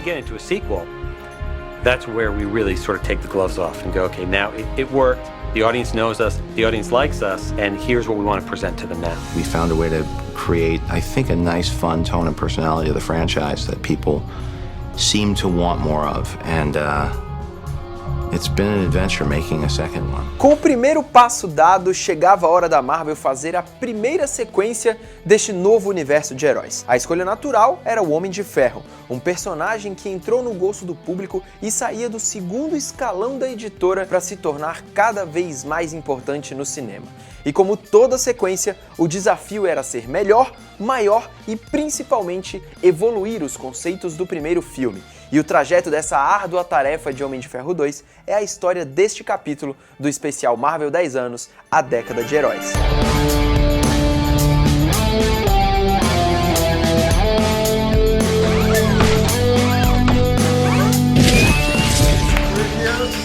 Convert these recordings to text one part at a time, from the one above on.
we get into a sequel, that's where we really sort of take the gloves off and go, okay, now it worked. The audience knows us, the audience likes us, and here's what we want to present to them now. We found a way to create, I think, a nice, fun tone and personality of the franchise that people seem to want more of, and it's been an adventure making a second one. Com o primeiro passo dado, chegava a hora da Marvel fazer a primeira sequência deste novo universo de heróis. A escolha natural era o Homem de Ferro, um personagem que entrou no gosto do público e saía do segundo escalão da editora para se tornar cada vez mais importante no cinema. E como toda sequência, o desafio era ser melhor, maior e principalmente evoluir os conceitos do primeiro filme. E o trajeto dessa árdua tarefa de Homem de Ferro 2 é a história deste capítulo do especial Marvel 10 anos, a década de heróis.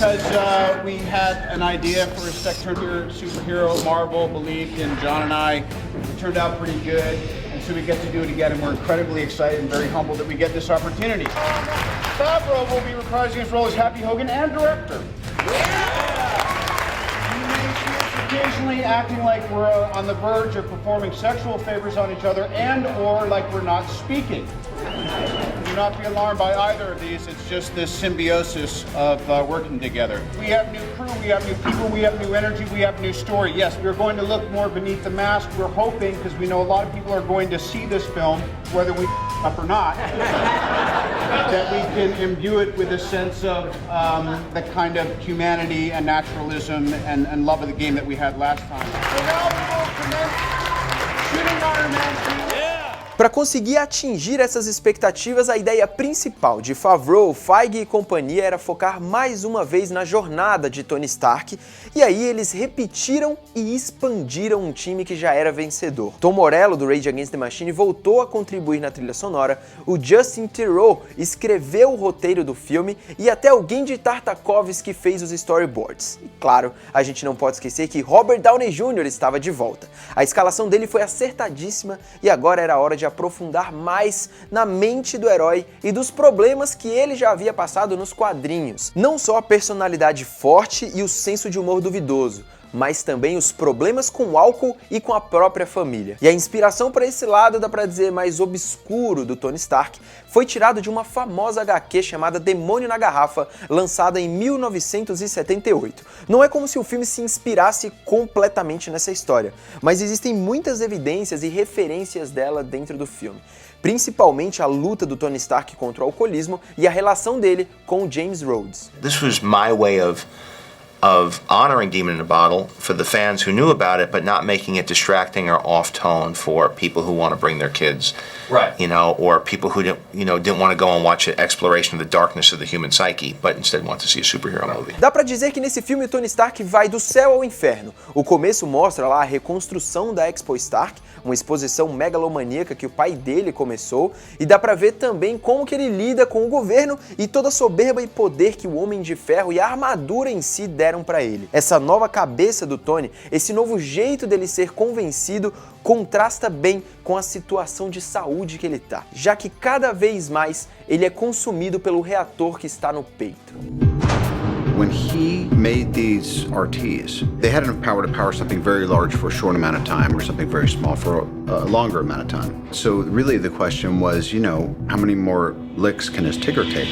Because we had an idea for a second superhero. Marvel believed in John and I. It turned out pretty good, and so we get to do it again, and we're incredibly excited and very humbled that we get this opportunity. Favreau will be reprising his role as Happy Hogan and director. You may see us occasionally acting like we're on the verge of performing sexual favors on each other and/or like we're not speaking. Do not be alarmed by either of these. It's just this symbiosis of working together. We have new crew, we have new people, we have new energy, we have new story. Yes, we're going to look more beneath the mask. We're hoping, because we know a lot of people are going to see this film, whether we up or not, that we can imbue it with a sense of the kind of humanity and naturalism and love of the game that we had last time. So now we will commence shooting Iron Man 2. Para conseguir atingir essas expectativas, a ideia principal de Favreau, Feige e companhia era focar mais uma vez na jornada de Tony Stark, e aí eles repetiram e expandiram um time que já era vencedor. Tom Morello, do Rage Against the Machine, voltou a contribuir na trilha sonora, o Justin Theroux escreveu o roteiro do filme e até o Genndy Tartakovsky fez os storyboards. E claro, a gente não pode esquecer que Robert Downey Jr. estava de volta. A escalação dele foi acertadíssima e agora era a hora de aprofundar mais na mente do herói e dos problemas que ele já havia passado nos quadrinhos. Não só a personalidade forte e o senso de humor duvidoso, mas também os problemas com o álcool e com a própria família. E a inspiração para esse lado, dá pra dizer, mais obscuro do Tony Stark, foi tirado de uma famosa HQ chamada Demônio na Garrafa, lançada em 1978. Não é como se o filme se inspirasse completamente nessa história, mas existem muitas evidências e referências dela dentro do filme. Principalmente a luta do Tony Stark contra o alcoolismo e a relação dele com o James Rhodes. This was my way of honoring Demon in a Bottle for the fans who knew about it, but not making it distracting or off-tone for people who want to bring their kids, right? You know, or people who didn't want to go and watch an exploration of the darkness of the human psyche, but instead want to see a superhero movie. Dá pra dizer que nesse filme o Tony Stark vai do céu ao inferno. O começo mostra lá a reconstrução da Expo Stark, uma exposição megalomaníaca que o pai dele começou, e dá pra ver também como que ele lida com o governo e toda a soberba e poder que o Homem de Ferro e a armadura em si deram pra ele. Essa nova cabeça do Tony, esse novo jeito dele ser convencido, contrasta bem com a situação de saúde que ele tá, já que cada vez mais ele é consumido pelo reator que está no peito. When he made these RTs, they had enough power to power something very large for a short amount of time or something very small for a longer amount of time. So really the question was, how many more licks can his Tigger take?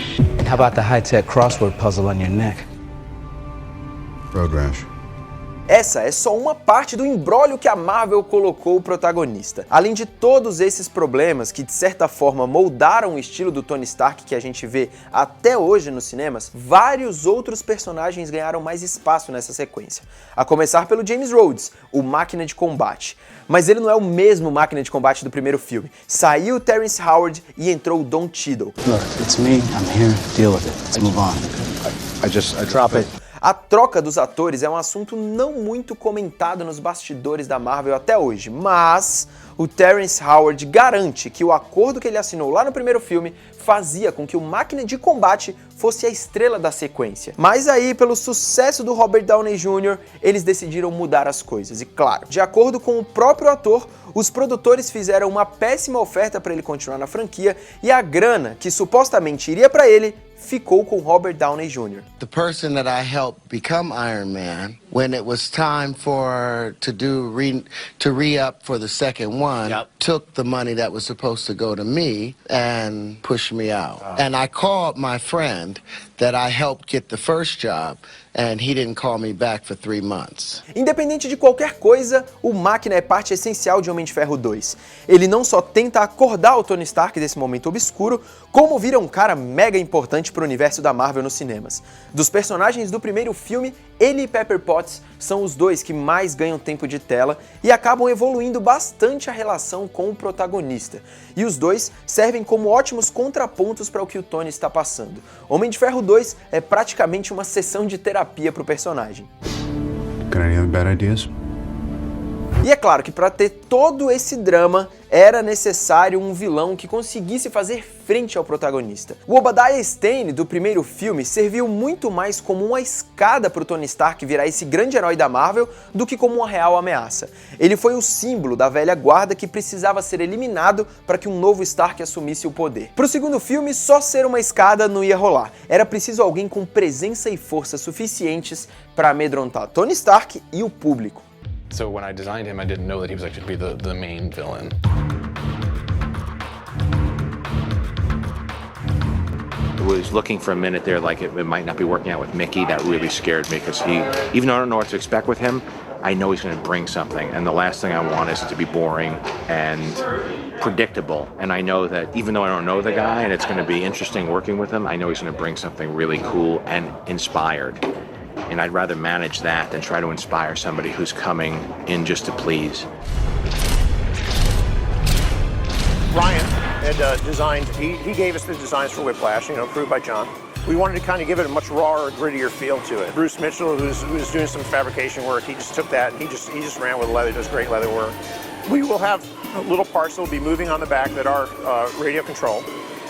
How about the high-tech crossword puzzle on your neck? Road rash. Essa é só uma parte do imbróglio que a Marvel colocou o protagonista. Além de todos esses problemas que de certa forma moldaram o estilo do Tony Stark que a gente vê até hoje nos cinemas, vários outros personagens ganharam mais espaço nessa sequência. A começar pelo James Rhodes, o Máquina de Combate. Mas ele não é o mesmo Máquina de Combate do primeiro filme. Saiu o Terrence Howard e entrou o Don Cheadle. Look, it's me. I'm here. Deal with it. Let's move on. I drop it. A troca dos atores é um assunto não muito comentado nos bastidores da Marvel até hoje, mas o Terrence Howard garante que o acordo que ele assinou lá no primeiro filme fazia com que o Máquina de Combate fosse a estrela da sequência. Mas aí, pelo sucesso do Robert Downey Jr., eles decidiram mudar as coisas. E claro, de acordo com o próprio ator, os produtores fizeram uma péssima oferta para ele continuar na franquia e a grana que supostamente iria para ele ficou com Robert Downey Jr. The person that I helped become Iron Man, when it was time to re-up for the second one, took the money that was supposed to go to me and pushed me out. And I called my friend that I helped get the first job, and he didn't call me back for 3 months. Independente de qualquer coisa, o Máquina é parte essencial de Homem de Ferro 2. Ele não só tenta acordar o Tony Stark desse momento obscuro, como vira um cara mega importante pro universo da Marvel nos cinemas. Dos personagens do primeiro filme, ele e Pepper Potts são os dois que mais ganham tempo de tela e acabam evoluindo bastante a relação com o protagonista. E os dois servem como ótimos contrapontos para o que o Tony está passando. Homem de Ferro 2 é praticamente uma sessão de terapia para o personagem. Got any other bad ideas? E é claro que para ter todo esse drama, era necessário um vilão que conseguisse fazer frente ao protagonista. O Obadiah Stane, do primeiro filme, serviu muito mais como uma escada para o Tony Stark virar esse grande herói da Marvel do que como uma real ameaça. Ele foi o símbolo da velha guarda que precisava ser eliminado para que um novo Stark assumisse o poder. Para o segundo filme, só ser uma escada não ia rolar. Era preciso alguém com presença e força suficientes para amedrontar Tony Stark e o público. So when I designed him, I didn't know that he was actually going to be the main villain. I was looking for a minute there like it might not be working out with Mickey. That really scared me because even though I don't know what to expect with him, I know he's going to bring something. And the last thing I want is to be boring and predictable. And I know that even though I don't know the guy and it's going to be interesting working with him, I know he's going to bring something really cool and inspired. And I'd rather manage that than try to inspire somebody who's coming in just to please. Ryan had designed, he gave us the designs for Whiplash, approved by John. We wanted to kind of give it a much rawer, grittier feel to it. Bruce Mitchell, who's doing some fabrication work, he just took that and he just ran with leather, does great leather work. We will have little parts that will be moving on the back that are radio controlled,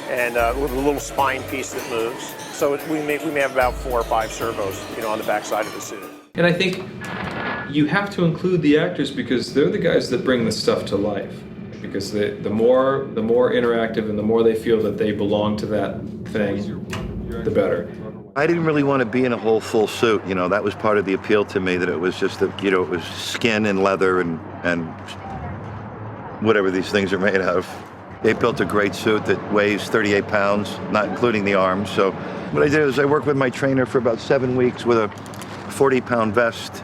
and with a little spine piece that moves. So we may have about 4 or 5 servos, on the back side of the suit. And I think you have to include the actors because they're the guys that bring this stuff to life. Because the more interactive and the more they feel that they belong to that thing, the better. I didn't really want to be in a whole full suit. That was part of the appeal to me, that it was just that, it was skin and leather and whatever these things are made out of. They built a great suit that weighs 38 pounds, not including the arms. So what I did is I worked with my trainer for about 7 weeks with a 40-pound vest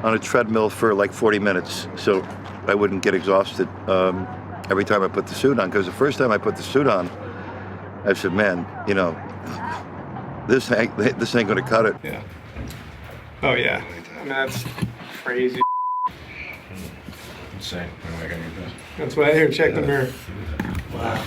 on a treadmill for like 40 minutes. So I wouldn't get exhausted every time I put the suit on. Because the first time I put the suit on, I said, man, this ain't gonna cut it. Yeah. Oh yeah. I mean, that's crazy. Insane. That's why I hear check the mirror. Wow.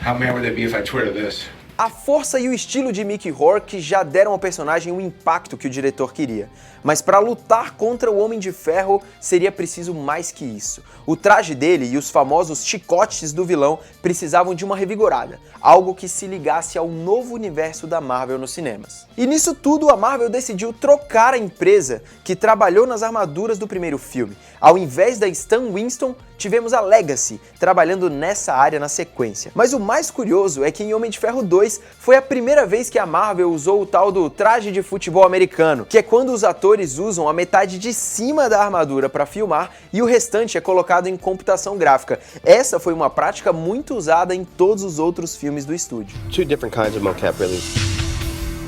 How mad would they be if I Twitter this? A força e o estilo de Mickey Rourke já deram ao personagem o impacto que o diretor queria. Mas para lutar contra o Homem de Ferro seria preciso mais que isso. O traje dele e os famosos chicotes do vilão precisavam de uma revigorada, algo que se ligasse ao novo universo da Marvel nos cinemas. E nisso tudo a Marvel decidiu trocar a empresa que trabalhou nas armaduras do primeiro filme. Ao invés da Stan Winston, tivemos a Legacy trabalhando nessa área na sequência. Mas o mais curioso é que em Homem de Ferro 2 foi a primeira vez que a Marvel usou o tal do traje de futebol americano, que é quando os atores usam a metade de cima da armadura para filmar e o restante é colocado em computação gráfica. Essa foi uma prática muito usada em todos os outros filmes do estúdio. Two different kinds of mocap really.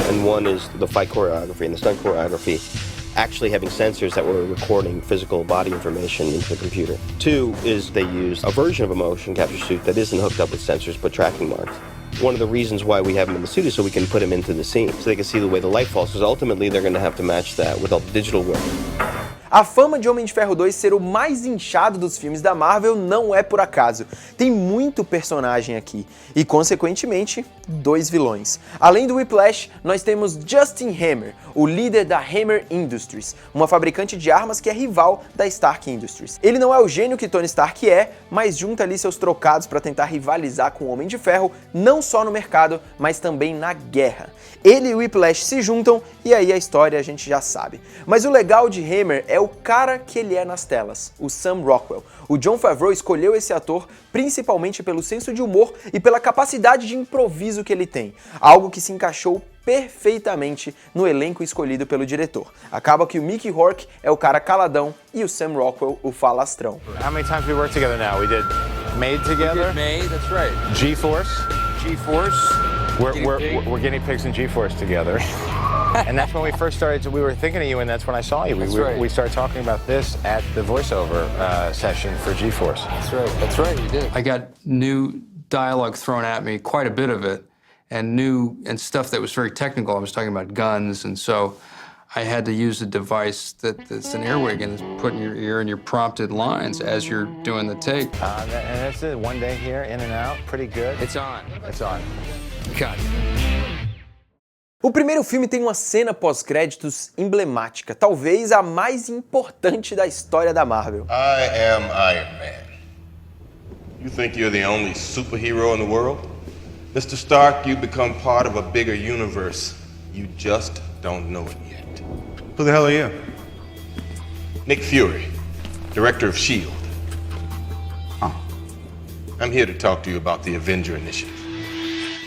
And one is the fight choreography and the stunt choreography. Actually having sensors that were recording physical body information into the computer. Two is they used a version of a motion capture suit that isn't hooked up with sensors but tracking marks. One of the reasons why we have them in the suit is so we can put them into the scene, so they can see the way the light falls, because ultimately they're going to have to match that with all the digital work. A fama de Homem de Ferro 2 ser o mais inchado dos filmes da Marvel não é por acaso. Tem muito personagem aqui e, consequentemente, 2 vilões. Além do Whiplash, nós temos Justin Hammer, o líder da Hammer Industries, uma fabricante de armas que é rival da Stark Industries. Ele não é o gênio que Tony Stark é, mas junta ali seus trocados para tentar rivalizar com o Homem de Ferro, não só no mercado, mas também na guerra. Ele e o Whiplash se juntam e aí a história a gente já sabe. Mas o legal de Hammer é o cara que ele é nas telas, o Sam Rockwell. O Jon Favreau escolheu esse ator principalmente pelo senso de humor e pela capacidade de improviso que ele tem, algo que se encaixou perfeitamente no elenco escolhido pelo diretor. Acaba que o Mickey Rourke é o cara caladão e o Sam Rockwell o falastrão. How many times we worked together now? We did Made together. We did Made, that's right. G-Force. G-Force. We're guinea pigs in G-Force together. And that's when we first started, we were thinking of you, and that's when I saw you. We started talking about this at the voiceover session for G-Force. That's right, you did. I got new dialogue thrown at me, quite a bit of it, and stuff that was very technical. I was talking about guns, and so I had to use a device that's an earwig and it's put in your ear and your prompted lines as you're doing the take. And that's it, one day here, in and out, pretty good. It's on. It's on. Cut. O primeiro filme tem uma cena pós-créditos emblemática, talvez a mais importante da história da Marvel. I am Iron Man. You think you're the only superhero in the world? Mr. Stark, you become part of a bigger universe. You just don't know it yet. Who the hell are you? Nick Fury, director of S.H.I.E.L.D. Oh. I'm here to talk to you about the Avenger Initiative.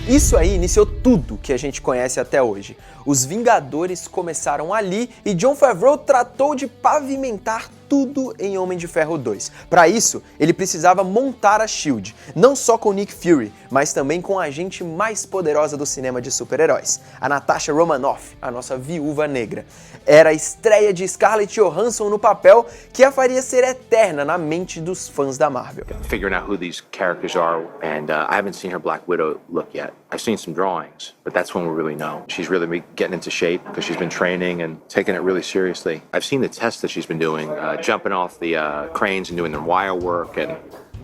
Isso aí iniciou tudo que a gente conhece até hoje. Os Vingadores começaram ali e Jon Favreau tratou de pavimentar tudo em Homem de Ferro 2. Para isso, ele precisava montar a S.H.I.E.L.D., não só com Nick Fury, mas também com a agente mais poderosa do cinema de super-heróis, a Natasha Romanoff, a nossa Viúva Negra. Era a estreia de Scarlett Johansson no papel que a faria ser eterna na mente dos fãs da Marvel. Figuring out who these characters are, and I haven't seen her Black Widow look yet. I've seen some drawings, but that's when we really know. She's really getting into shape because she's been training and taking it really seriously. I've seen the tests that she's been doing, jumping off the cranes and doing the wire work and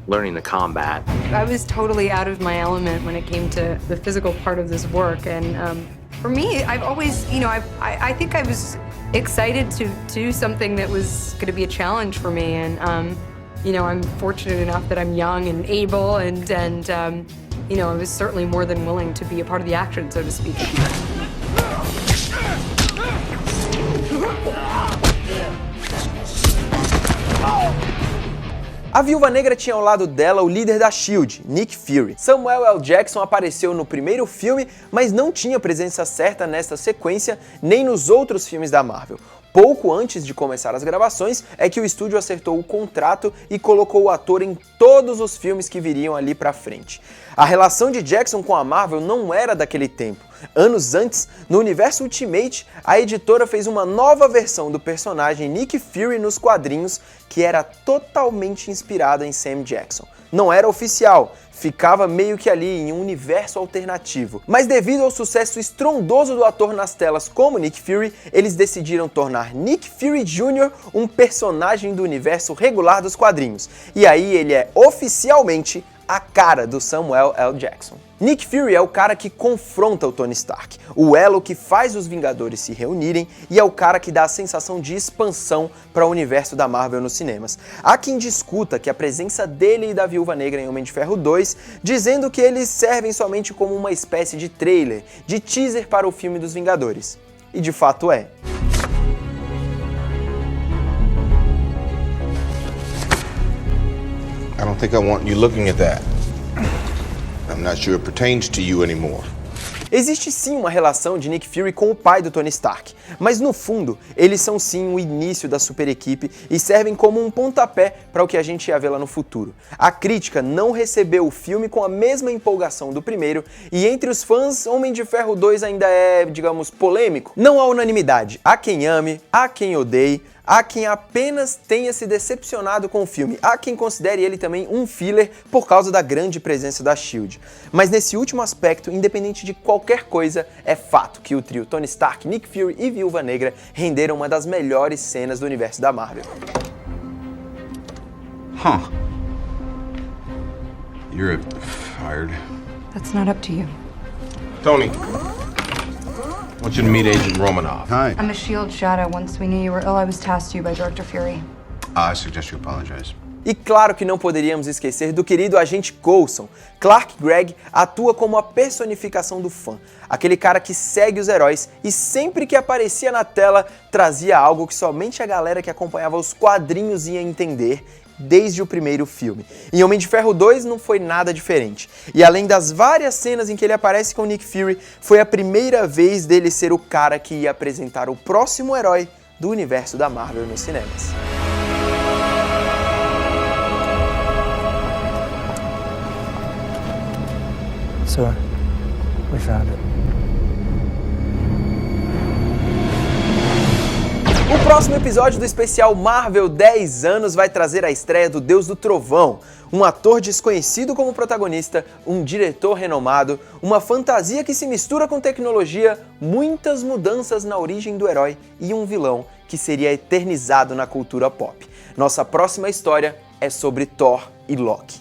learning the combat. I was totally out of my element when it came to the physical part of this work, and for me, I've always, I think I was excited to do something that was going to be a challenge for me, and I'm fortunate enough that I'm young and able, and I was certainly more than willing to be a part of the action, so to speak. A Viúva Negra tinha ao lado dela o líder da S.H.I.E.L.D., Nick Fury. Samuel L. Jackson apareceu no primeiro filme, mas não tinha presença certa nesta sequência, nem nos outros filmes da Marvel. Pouco antes de começar as gravações é que o estúdio acertou o contrato e colocou o ator em todos os filmes que viriam ali pra frente. A relação de Jackson com a Marvel não era daquele tempo. Anos antes, no universo Ultimate, a editora fez uma nova versão do personagem Nick Fury nos quadrinhos que era totalmente inspirada em Sam Jackson. Não era oficial, ficava meio que ali em um universo alternativo. Mas devido ao sucesso estrondoso do ator nas telas como Nick Fury, eles decidiram tornar Nick Fury Jr. um personagem do universo regular dos quadrinhos. E aí ele é oficialmente a cara do Samuel L. Jackson. Nick Fury é o cara que confronta o Tony Stark, o elo que faz os Vingadores se reunirem e é o cara que dá a sensação de expansão para o universo da Marvel nos cinemas. Há quem discuta que a presença dele e da Viúva Negra em Homem de Ferro 2, dizendo que eles servem somente como uma espécie de trailer, de teaser para o filme dos Vingadores. E de fato é. I don't think I want you looking at that. I'm not sure it pertains to you anymore. Existe sim uma relação de Nick Fury com o pai do Tony Stark, mas no fundo, eles são sim o início da super equipe e servem como um pontapé para o que a gente ia ver lá no futuro. A crítica não recebeu o filme com a mesma empolgação do primeiro e entre os fãs, Homem de Ferro 2 ainda é, digamos, polêmico. Não há unanimidade, há quem ame, há quem odeie, há quem apenas tenha se decepcionado com o filme, há quem considere ele também um filler por causa da grande presença da S.H.I.E.L.D. Mas nesse último aspecto, independente de qualquer coisa, é fato que o trio Tony Stark, Nick Fury e Viúva Negra renderam uma das melhores cenas do universo da Marvel. Huh. You're fired. That's not up to you. Tony, I want you to meet Agent Romanov. Hi. I'm a SHIELD shadow. Once we knew you were ill, I was tasked to you by Director Fury. I suggest you apologize. E claro que não poderíamos esquecer do querido agente Coulson. Clark Gregg atua como a personificação do fã, aquele cara que segue os heróis e sempre que aparecia na tela trazia algo que somente a galera que acompanhava os quadrinhos ia entender desde o primeiro filme. Em Homem de Ferro 2 não foi nada diferente. E além das várias cenas em que ele aparece com Nick Fury, foi a primeira vez dele ser o cara que ia apresentar o próximo herói do universo da Marvel nos cinemas. Sir, we found it. O próximo episódio do especial Marvel 10 anos vai trazer a estreia do Deus do Trovão, um ator desconhecido como protagonista, um diretor renomado, uma fantasia que se mistura com tecnologia, muitas mudanças na origem do herói e um vilão que seria eternizado na cultura pop. Nossa próxima história é sobre Thor e Loki.